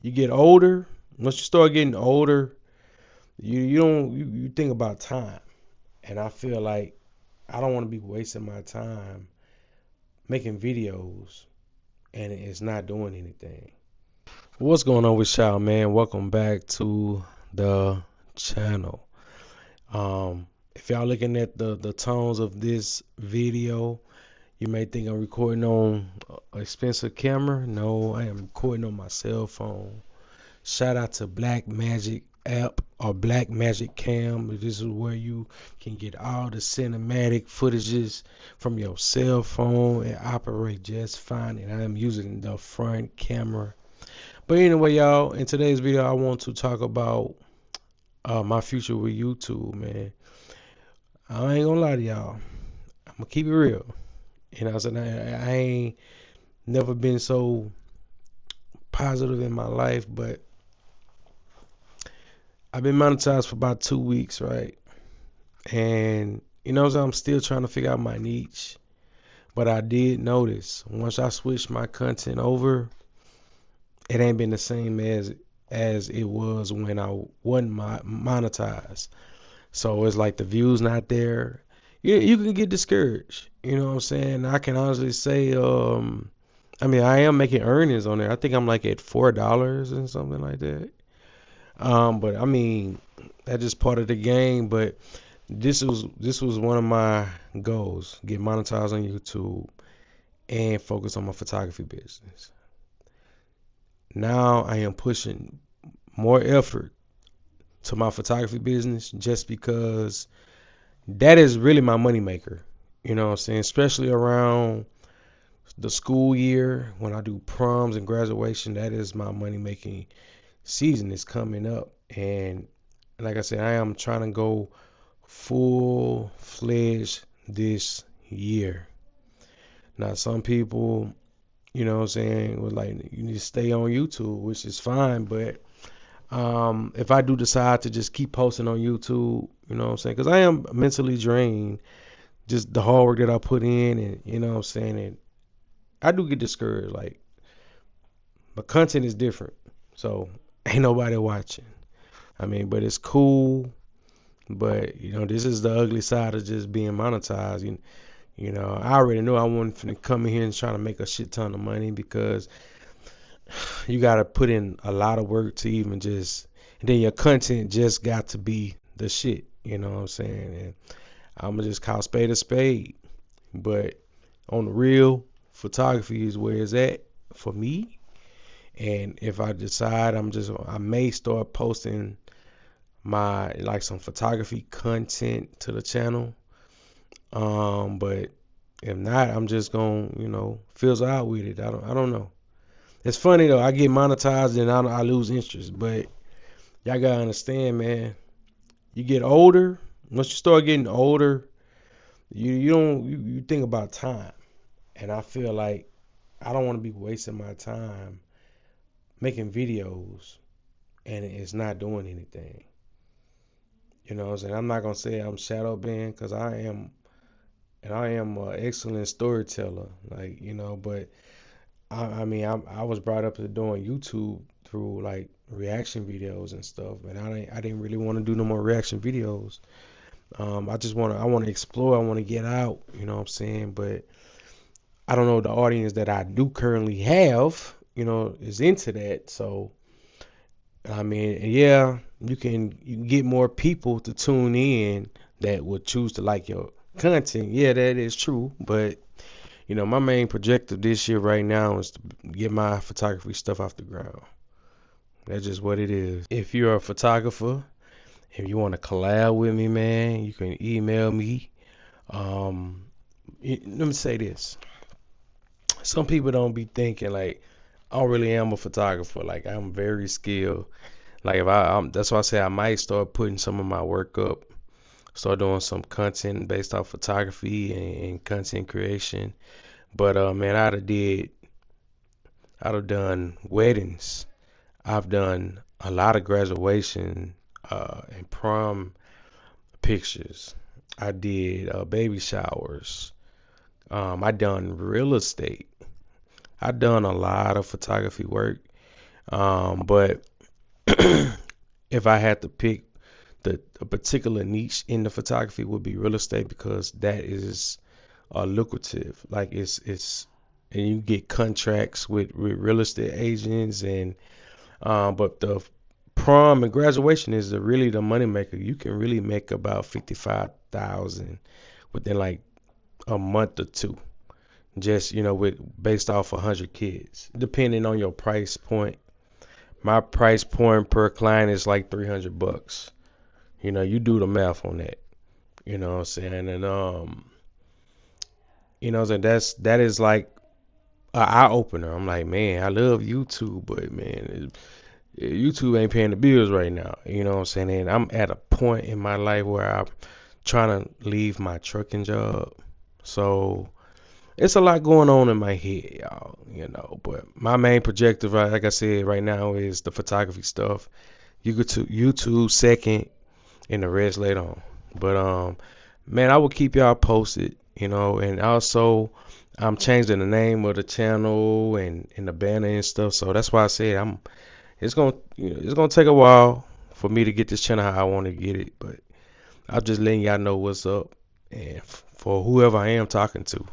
you get older. Once you start getting older, you think about time, and I feel like I don't want to be wasting my time making videos and it's not doing anything. What's going on with y'all, man? Welcome back to the channel. If y'all looking at the tones of this video, you may think I'm recording on an expensive camera. No, I am recording on my cell phone. Shout out to Black Magic app or Black Magic Cam. This is where you can get all the cinematic footages from your cell phone and operate just fine. And I am using the front camera. But anyway, y'all, in today's video, I want to talk about my future with YouTube, man. I ain't gonna lie to y'all. I'm gonna keep it real. You know what I'm saying? I ain't never been so positive in my life, but I've been monetized for about 2 weeks, right? And you know, so I'm still trying to figure out my niche. But I did notice once I switched my content over, it ain't been the same as it was when I wasn't monetized. So it's like the views not there. You can get discouraged. You know what I'm saying? I can honestly say, I mean, I am making earnings on there. I think I'm like at $4 and something like that. But I mean, that's just part of the game. But this was one of my goals: get monetized on YouTube and focus on my photography business. Now I am pushing more effort to my photography business just because that is really my moneymaker. You know what I'm saying? Especially around the school year when I do proms and graduation, that is my money making season is coming up. And like I said, I am trying to go full fledged this year. Now, some people, you know what I'm saying, was like, you need to stay on YouTube, which is fine. But if I do decide to just keep posting on YouTube, you know what I'm saying, because I am mentally drained, just the hard work that I put in, and you know what I'm saying, and I do get discouraged. Like, my content is different, so ain't nobody watching. I mean, but it's cool. But you know, this is the ugly side of just being monetized. You know, I already know I wasn't finna come in here and try to make a shit ton of money because you got to put in a lot of work to even just, and then your content just got to be the shit. You know what I'm saying? And I'm gonna just call spade a spade. But on the real, photography is where it's at for me. And if I decide, I may start posting my like some photography content to the channel. But if not, I'm just gonna, fizzle out with it. I don't know. It's funny though. I get monetized and I lose interest. But y'all gotta understand, man. You get older. Once you start getting older, you don't you think about time. And I feel like I don't want to be wasting my time making videos and it's not doing anything. You know what I'm saying? I'm not gonna say I'm shadow banned because I am, and I am an excellent storyteller. Like, but I mean, I was brought up to doing YouTube through like reaction videos and stuff, and I didn't really want to do no more reaction videos. I want to explore, I want to get out, you know what I'm saying? But I don't know the audience that I do currently have, is into that. So I mean, yeah, you can get more people to tune in that would choose to like your content. Yeah, that is true, but my main projective this year right now is to get my photography stuff off the ground. That's just what it is. If you're a photographer, if you want to collab with me, man, you can email me. Um, Let me say this. Some people don't be thinking like I really am a photographer. Like I'm very skilled. Like if that's why I say I might start putting some of my work up, start doing some content based off photography and content creation. But man, I'd have done weddings. I've done a lot of graduation and prom pictures. I did baby showers. I done real estate. I done a lot of photography work. But if I had to pick a particular niche in the photography would be real estate because that is lucrative. Like it's and you get contracts with real estate agents and but the prom and graduation is really the money maker. You can really make about 55,000 within like a month or two. Just with based off 100 kids, depending on your price point. My price point per client is like $300. You do the math on that. You know what I'm saying? And so that is like an eye opener. I'm like, man, I love YouTube, but man, YouTube ain't paying the bills right now. You know what I'm saying? And I'm at a point in my life where I'm trying to leave my trucking job. So it's a lot going on in my head, y'all. But my main projective, like I said, right now is the photography stuff. You go to YouTube second, and the rest later on. But man, I will keep y'all posted, and also I'm changing the name of the channel and the banner and stuff. So that's why I said it's gonna take a while for me to get this channel how I want to get it. But I'm just letting y'all know what's up, and for whoever I am talking to.